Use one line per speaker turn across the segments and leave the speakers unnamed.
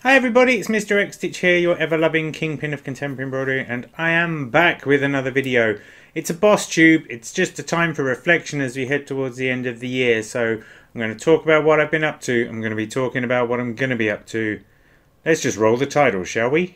Hi everybody, it's Mr. XStitch here, your ever-loving kingpin of contemporary embroidery, and I am back with another video. It's a BossTube, it's just a time for reflection as we head towards the end of the year, so I'm going to talk about what I've been up to, I'm going to be talking about what I'm going to be up to. Let's just roll the title, shall we?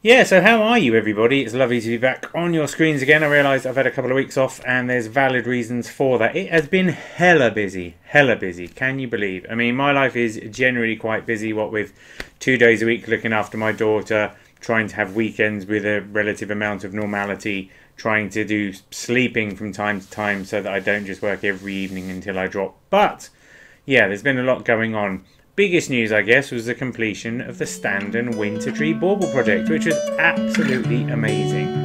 Yeah, so how are you everybody? It's lovely to be back on your screens again. I realise I've had a couple of weeks off and there's valid reasons for that. It has been hella busy, can you believe? I mean, my life is generally quite busy, what with 2 days a week looking after my daughter, trying to have weekends with a relative amount of normality, trying to do sleeping from time to time so that I don't just work every evening until I drop. But, yeah, there's been a lot going on. Biggest news, I guess, was the completion of the Standen Winter Tree Bauble project, which was absolutely amazing.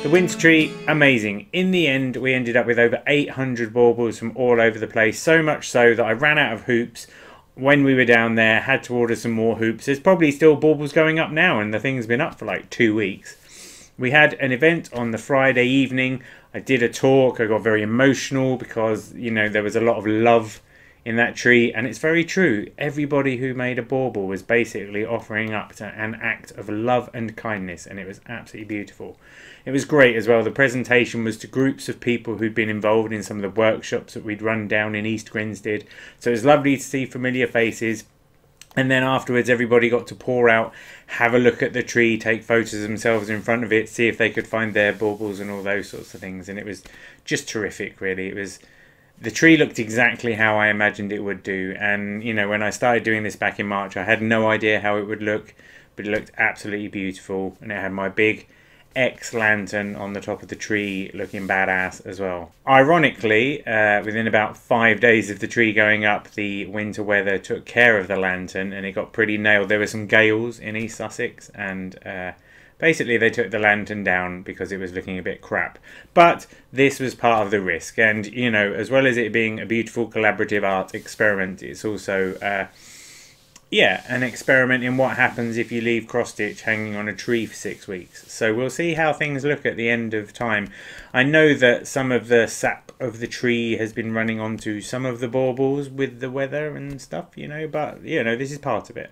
The winter tree, amazing. In the end, we ended up with over 800 baubles from all over the place. So much so that I ran out of hoops when we were down there, had to order some more hoops. There's probably still baubles going up now and the thing's been up for like 2 weeks. We had an event on the Friday evening. I did a talk. I got very emotional because, you know, there was a lot of love in that tree, and it's very true. Everybody who made a bauble was basically offering up to an act of love and kindness, and it was absolutely beautiful. It was great as well. The presentation was to groups of people who'd been involved in some of the workshops that we'd run down in East Grinstead, so it was lovely to see familiar faces. And then afterwards everybody got to pour out, have a look at the tree, take photos of themselves in front of it, see if they could find their baubles and all those sorts of things, and it was just terrific really. It was, the tree looked exactly how I imagined it would do, and you know, when I started doing this back in March I had no idea how it would look, but it looked absolutely beautiful, and it had my big X lantern on the top of the tree looking badass as well. Ironically, within about 5 days of the tree going up, the winter weather took care of the lantern and it got pretty nailed. There were some gales in East Sussex and basically they took the lantern down because it was looking a bit crap. But this was part of the risk, and you know, as well as it being a beautiful collaborative art experiment, it's also yeah, an experiment in what happens if you leave cross stitch hanging on a tree for 6 weeks. So we'll see how things look at the end of time. I know that some of the sap of the tree has been running onto some of the baubles with the weather and stuff, you know, but you know, this is part of it.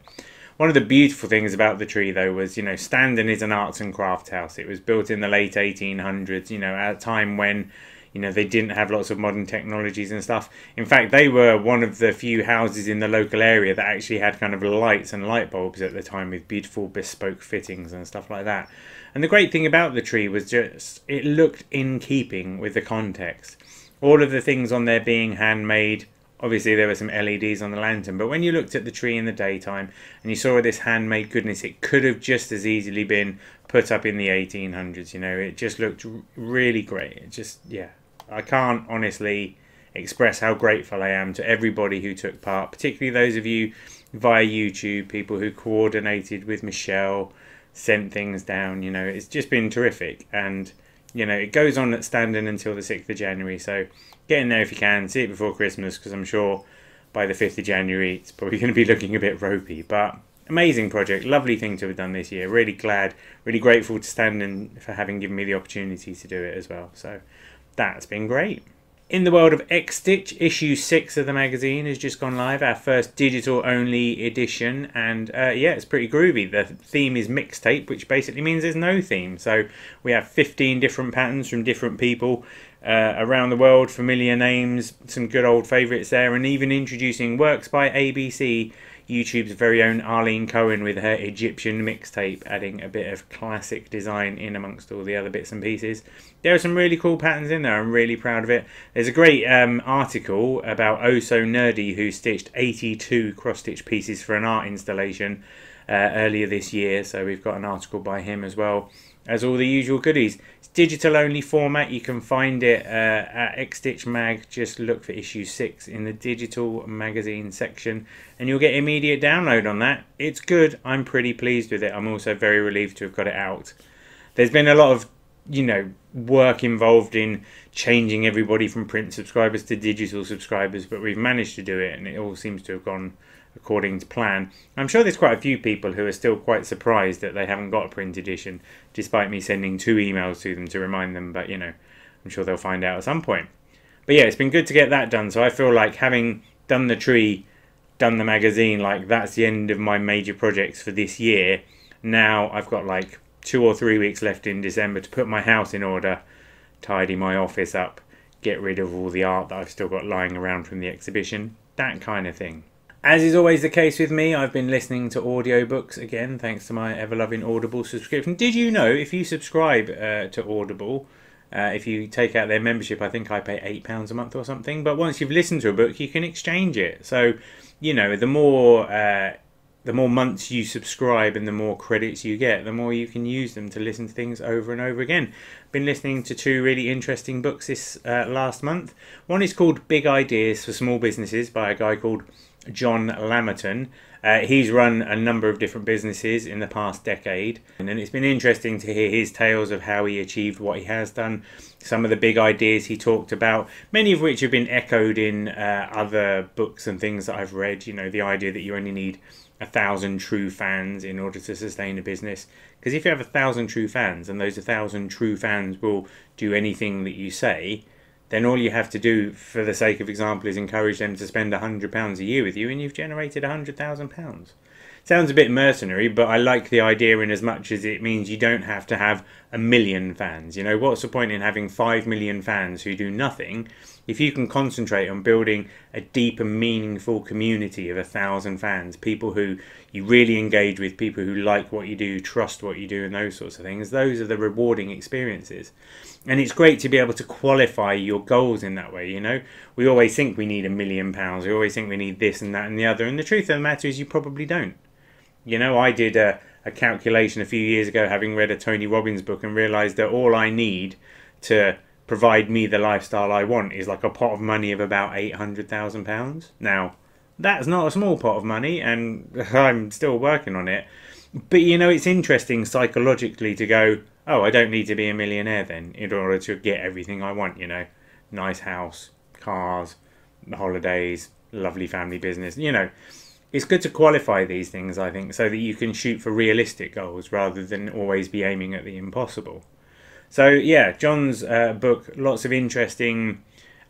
One of the beautiful things about the tree though was, you know, Standen is an arts and crafts house. It was built in the late 1800s, you know, at a time when, you know, they didn't have lots of modern technologies and stuff. In fact, they were one of the few houses in the local area that actually had kind of lights and light bulbs at the time with beautiful bespoke fittings and stuff like that. And the great thing about the tree was just, it looked in keeping with the context. All of the things on there being handmade, Obviously there were some LEDs on the lantern, but when you looked at the tree in the daytime and you saw this handmade goodness, it could have just as easily been put up in the 1800s, you know. It just looked really great. It just, yeah, I can't honestly express how grateful I am to everybody who took part, particularly those of you via YouTube, people who coordinated with Michelle, sent things down. You know, it's just been terrific. And, you know, it goes on at Standen until the 6th of January. So get in there if you can, see it before Christmas, because I'm sure by the 5th of January it's probably going to be looking a bit ropey. But amazing project, lovely thing to have done this year. Really glad, really grateful to Standen for having given me the opportunity to do it as well. So that's been great. In the world of XStitch, issue 6 of the magazine has just gone live, our first digital-only edition, and yeah, it's pretty groovy. The theme is mixtape, which basically means there's no theme. So we have 15 different patterns from different people around the world, familiar names, some good old favourites there, and even introducing works by ABC, YouTube's very own Arlene Cohen with her Egyptian mixtape, adding a bit of classic design in amongst all the other bits and pieces. There are some really cool patterns in there. I'm really proud of it. There's a great article about Oh So Nerdy, who stitched 82 cross-stitch pieces for an art installation earlier this year. So we've got an article by him as well as all the usual goodies. It's digital only format. You can find it at XStitch Mag. Just look for issue 6 in the digital magazine section and you'll get immediate download on that. It's good. I'm pretty pleased with it. I'm also very relieved to have got it out. There's been a lot of, you know, work involved in changing everybody from print subscribers to digital subscribers, but we've managed to do it and it all seems to have gone according to plan. I'm sure there's quite a few people who are still quite surprised that they haven't got a print edition, despite me sending 2 emails to them to remind them, but you know, I'm sure they'll find out at some point. But yeah, it's been good to get that done, so I feel like having done the tree, done the magazine, like that's the end of my major projects for this year. Now I've got like 2 or 3 weeks left in December to put my house in order, tidy my office up, get rid of all the art that I've still got lying around from the exhibition, that kind of thing. As is always the case with me, I've been listening to audiobooks again, thanks to my ever-loving Audible subscription. Did you know, if you subscribe to Audible, if you take out their membership, I think I pay £8 a month or something, but once you've listened to a book, you can exchange it. So, you know, the more months you subscribe and the more credits you get, the more you can use them to listen to things over and over again. Been listening to 2 really interesting books this last month. One is called Big Ideas for Small Businesses by a guy called John Lamerton. He's run a number of different businesses in the past decade, and it's been interesting to hear his tales of how he achieved what he has done, some of the big ideas he talked about, many of which have been echoed in other books and things that I've read. You know, the idea that you only need 1,000 true fans in order to sustain a business, because if you have 1,000 true fans and those 1,000 true fans will do anything that you say, then all you have to do, for the sake of example, is encourage them to spend £100 a year with you and you've generated £100,000. Sounds a bit mercenary, but I like the idea in as much as it means you don't have to have 1 million fans. You know, what's the point in having 5 million fans who do nothing if you can concentrate on building a deep and meaningful community of 1,000 fans, people who you really engage with, people who like what you do, trust what you do, and those sorts of things. Those are the rewarding experiences. And it's great to be able to qualify your goals in that way, you know. We always think we need £1 million, we always think we need this and that and the other, and the truth of the matter is you probably don't. You know, I did a calculation a few years ago, having read a Tony Robbins book, and realised that all I need to provide me the lifestyle I want is like a pot of money of about £800,000. Now, that's not a small pot of money, and I'm still working on it. But, you know, it's interesting psychologically to go, oh, I don't need to be a millionaire then in order to get everything I want, you know. Nice house, cars, holidays, lovely family business, you know. It's good to qualify these things, I think, so that you can shoot for realistic goals rather than always be aiming at the impossible. So, yeah, John's book, lots of interesting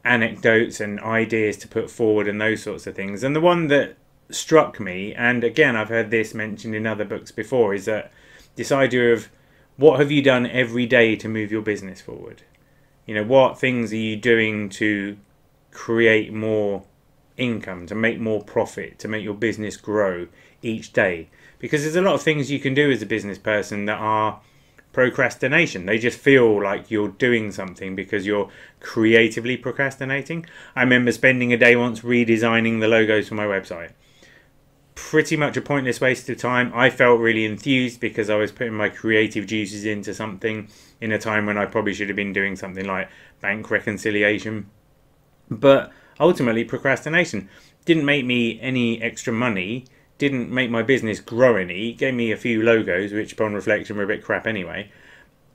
anecdotes and ideas to put forward and those sorts of things. And the one that struck me, and again, I've heard this mentioned in other books before, is that this idea of what have you done every day to move your business forward? You know, what things are you doing to create more income, to make more profit, to make your business grow each day? Because there's a lot of things you can do as a business person that are procrastination. They just feel like you're doing something because you're creatively procrastinating. I remember spending a day once redesigning the logos for my website. Pretty much a pointless waste of time. I felt really enthused because I was putting my creative juices into something in a time when I probably should have been doing something like bank reconciliation. But ultimately, procrastination didn't make me any extra money, didn't make my business grow any, gave me a few logos, which upon reflection were a bit crap anyway.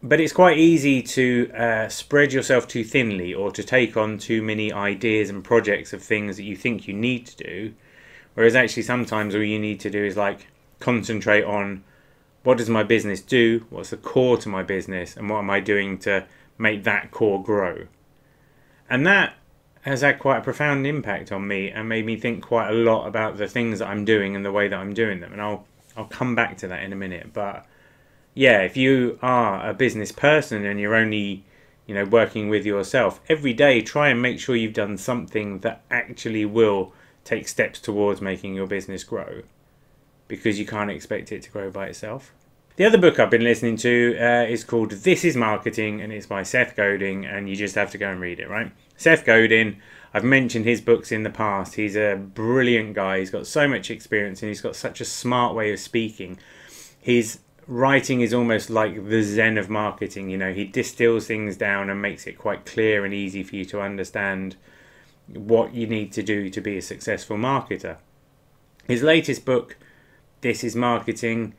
But it's quite easy to spread yourself too thinly, or to take on too many ideas and projects of things that you think you need to do. Whereas actually sometimes all you need to do is like concentrate on, what does my business do? What's the core to my business? And what am I doing to make that core grow? And that has had quite a profound impact on me and made me think quite a lot about the things that I'm doing and the way that I'm doing them. And I'll come back to that in a minute. But yeah, if you are a business person and you're only, working with yourself, every day try and make sure you've done something that actually will take steps towards making your business grow, because you can't expect it to grow by itself. The other book I've been listening to is called This is Marketing, and it's by Seth Godin, and you just have to go and read it, right? Seth Godin, I've mentioned his books in the past. He's a brilliant guy. He's got so much experience and he's got such a smart way of speaking. His writing is almost like the Zen of marketing. He distills things down and makes it quite clear and easy for you to understand what you need to do to be a successful marketer. His latest book, This is Marketing,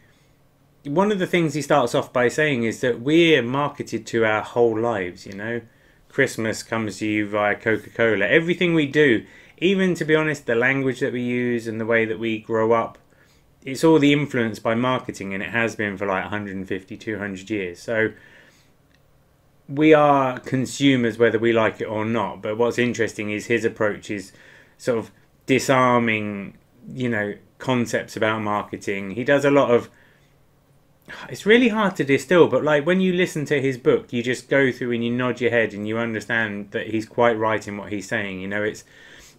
one of the things he starts off by saying is that we're marketed to our whole lives. Christmas comes to you via Coca-Cola. Everything we do, even to be honest, the language that we use and the way that we grow up, it's all the influence by marketing, and it has been for like 150, 200 years. So we are consumers whether we like it or not. But what's interesting is his approach is sort of disarming, concepts about marketing. He does a lot of, it's really hard to distill, but like when you listen to his book, you just go through and you nod your head and you understand that he's quite right in what he's saying. It's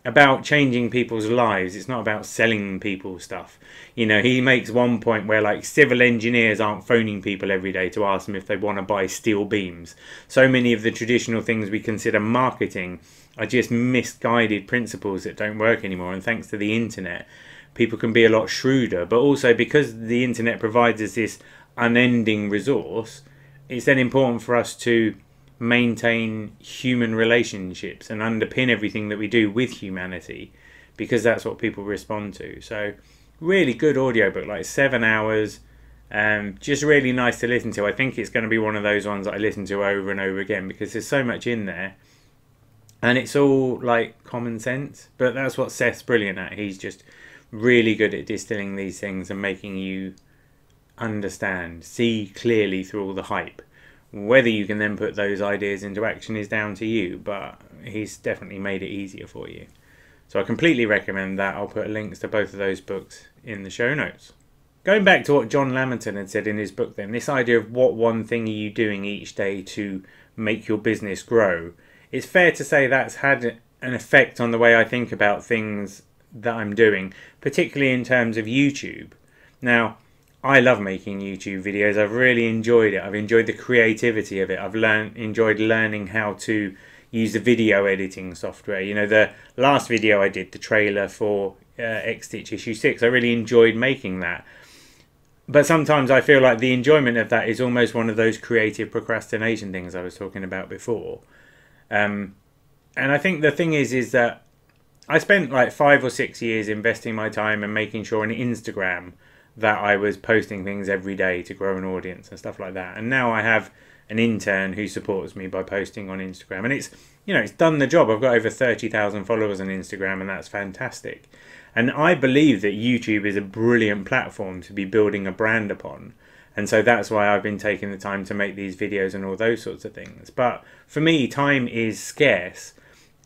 about changing people's lives. It's not about selling people stuff. He makes one point where like civil engineers aren't phoning people every day to ask them if they want to buy steel beams. So many of the traditional things we consider marketing are just misguided principles that don't work anymore. And thanks to the internet, people can be a lot shrewder. But also because the internet provides us this unending resource, it's then important for us to maintain human relationships and underpin everything that we do with humanity, because that's what people respond to. So really good audiobook, like 7 hours, just really nice to listen to. I think it's going to be one of those ones that I listen to over and over again, because there's so much in there and it's all like common sense. But that's what Seth's brilliant at. He's just really good at distilling these things and making you understand, see clearly through all the hype. Whether you can then put those ideas into action is down to you, but he's definitely made it easier for you. So I completely recommend that. I'll put links to both of those books in the show notes. Going back to what John Lamberton had said in his book then, this idea of what one thing are you doing each day to make your business grow, it's fair to say that's had an effect on the way I think about things that I'm doing, particularly in terms of YouTube. Now, I love making YouTube videos. I've really enjoyed it. I've enjoyed the creativity of it. I've enjoyed learning how to use the video editing software. The last video I did, the trailer for XStitch issue 6, I really enjoyed making that. But sometimes I feel like the enjoyment of that is almost one of those creative procrastination things I was talking about before. And I think the thing is that I spent like 5 or 6 years investing my time and making sure on Instagram that I was posting things every day to grow an audience and stuff like that. And now I have an intern who supports me by posting on Instagram. And it's, it's done the job. I've got over 30,000 followers on Instagram, and that's fantastic. And I believe that YouTube is a brilliant platform to be building a brand upon. And so that's why I've been taking the time to make these videos and all those sorts of things. But for me, time is scarce.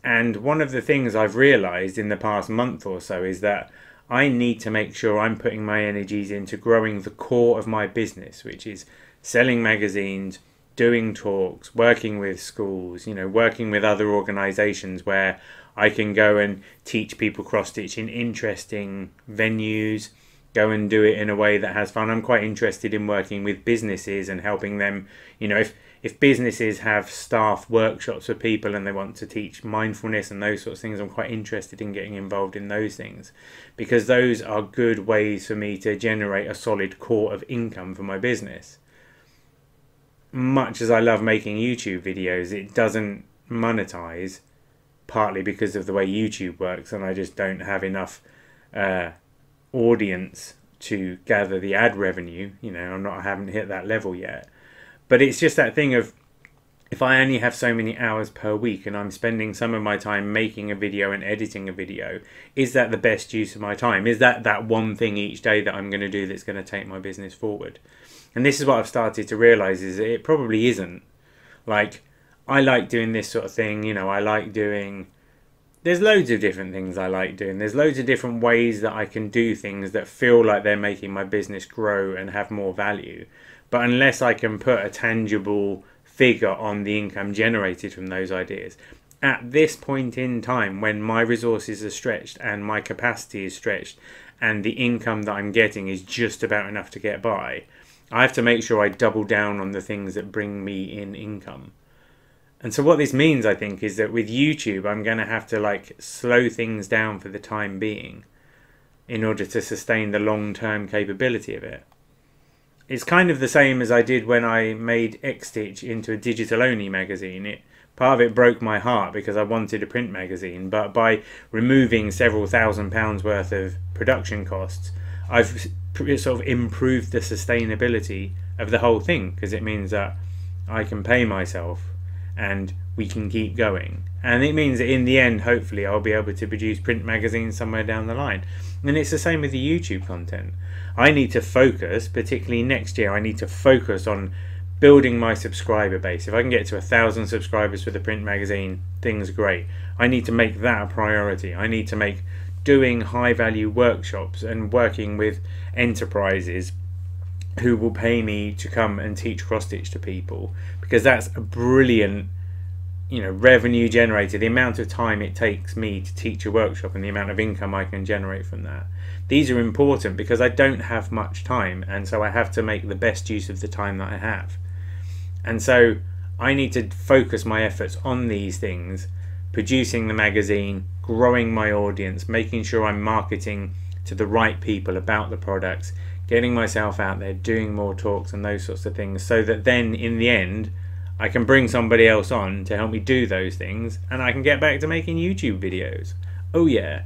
And one of the things I've realized in the past month or so is that I need to make sure I'm putting my energies into growing the core of my business, which is selling magazines, doing talks, working with schools, working with other organisations where I can go and teach people cross-stitch in interesting venues, go and do it in a way that has fun. I'm quite interested in working with businesses and helping them, if businesses have staff workshops for people and they want to teach mindfulness and those sorts of things, I'm quite interested in getting involved in those things, because those are good ways for me to generate a solid core of income for my business. much as I love making YouTube videos, it doesn't monetize, partly because of the way YouTube works, and I just don't have enough audience to gather the ad revenue. You know, I haven't hit that level yet. But it's just that thing of, if I only have so many hours per week and I'm spending some of my time making a video and editing a video, is that the best use of my time? Is that one thing each day that I'm going to do that's going to take my business forward? And this is what I've started to realise, is that it probably isn't. Like, I like doing this sort of thing, you know, I like doing... There's loads of different things I like doing. There's loads of different ways that I can do things that feel like they're making my business grow and have more value. But unless I can put a tangible figure on the income generated from those ideas, at this point in time, when my resources are stretched and my capacity is stretched and the income that I'm getting is just about enough to get by, I have to make sure I double down on the things that bring me in income. And so what this means, I think, is that with YouTube, I'm going to have to like slow things down for the time being in order to sustain the long-term capability of it. It's kind of the same as I did when I made XStitch into a digital-only magazine. Part of it broke my heart because I wanted a print magazine, but by removing several £1,000s worth of production costs, I've sort of improved the sustainability of the whole thing, because it means that I can pay myself and we can keep going. And it means that in the end, hopefully, I'll be able to produce print magazines somewhere down the line. And it's the same with the YouTube content. I need to focus, particularly next year, I need to focus on building my subscriber base. If I can get to 1,000 subscribers for the print magazine, things are great. I need to make that a priority. I need to make doing high value workshops and working with enterprises who will pay me to come and teach cross stitch to people, because that's a brilliant, you know, revenue generator. The amount of time it takes me to teach a workshop and the amount of income I can generate from that. These are important because I don't have much time, and so I have to make the best use of the time that I have. And so I need to focus my efforts on these things, producing the magazine, growing my audience, making sure I'm marketing to the right people about the products, getting myself out there, doing more talks and those sorts of things, so that then in the end I can bring somebody else on to help me do those things and I can get back to making YouTube videos. Oh yeah.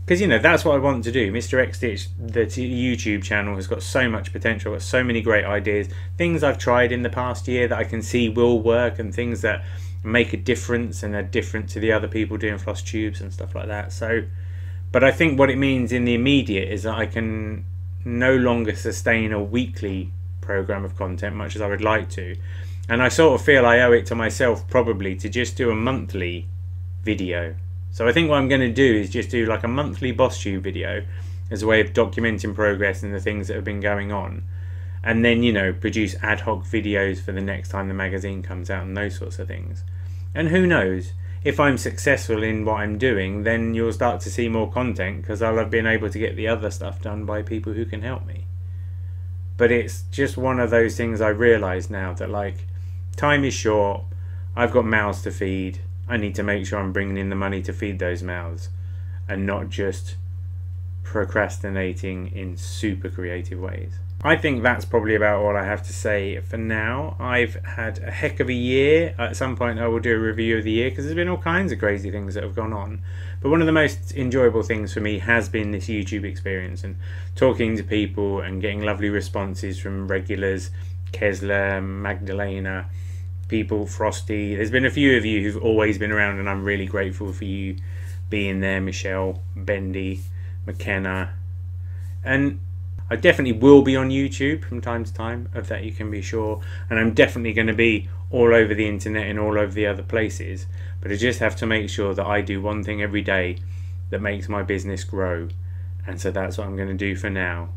Because, you know, that's what I want to do. Mr. XStitch, the YouTube channel, has got so much potential, got so many great ideas, things I've tried in the past year that I can see will work, and things that make a difference and are different to the other people doing floss tubes and stuff like that. So, but I think what it means in the immediate is that I can no longer sustain a weekly program of content, much as I would like to. And I sort of feel I owe it to myself probably to just do a monthly video. So I think what I'm going to do is just do like a monthly BossTube video as a way of documenting progress and the things that have been going on. And then, you know, produce ad hoc videos for the next time the magazine comes out and those sorts of things. And who knows, if I'm successful in what I'm doing, then you'll start to see more content because I'll have been able to get the other stuff done by people who can help me. But it's just one of those things I realise now, that like, time is short, I've got mouths to feed, I need to make sure I'm bringing in the money to feed those mouths and not just procrastinating in super creative ways. I think that's probably about all I have to say for now. I've had a heck of a year. At some point I will do a review of the year because there's been all kinds of crazy things that have gone on. But one of the most enjoyable things for me has been this YouTube experience and talking to people and getting lovely responses from regulars, Kesler, Magdalena, people, Frosty. There's been a few of you who've always been around and I'm really grateful for you being there. Michelle, Bendy, McKenna. And I definitely will be on YouTube from time to time, of that you can be sure. And I'm definitely going to be all over the internet and all over the other places. But I just have to make sure that I do one thing every day that makes my business grow. And so that's what I'm going to do for now.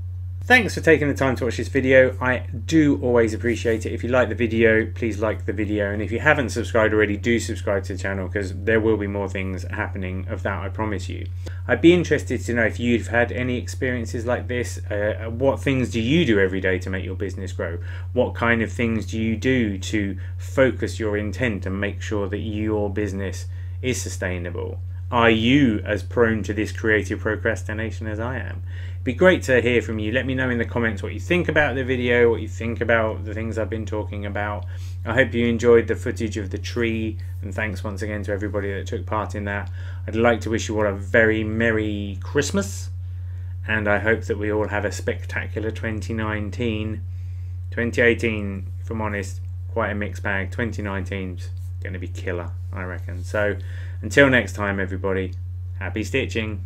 Thanks for taking the time to watch this video. I do always appreciate it. If you like the video, please like the video. And if you haven't subscribed already, do subscribe to the channel because there will be more things happening of that, I promise you. I'd be interested to know if you've had any experiences like this. What things do you do every day to make your business grow? What kind of things do you do to focus your intent and make sure that your business is sustainable? Are you as prone to this creative procrastination as I am? It'd be great to hear from you. Let me know in the comments what you think about the video, what you think about the things I've been talking about. I hope you enjoyed the footage of the tree, and thanks once again to everybody that took part in that. I'd like to wish you all a very Merry Christmas, and I hope that we all have a spectacular 2019. 2018, if I'm honest, quite a mixed bag. 2019's going to be killer, I reckon. So until next time, everybody, happy stitching.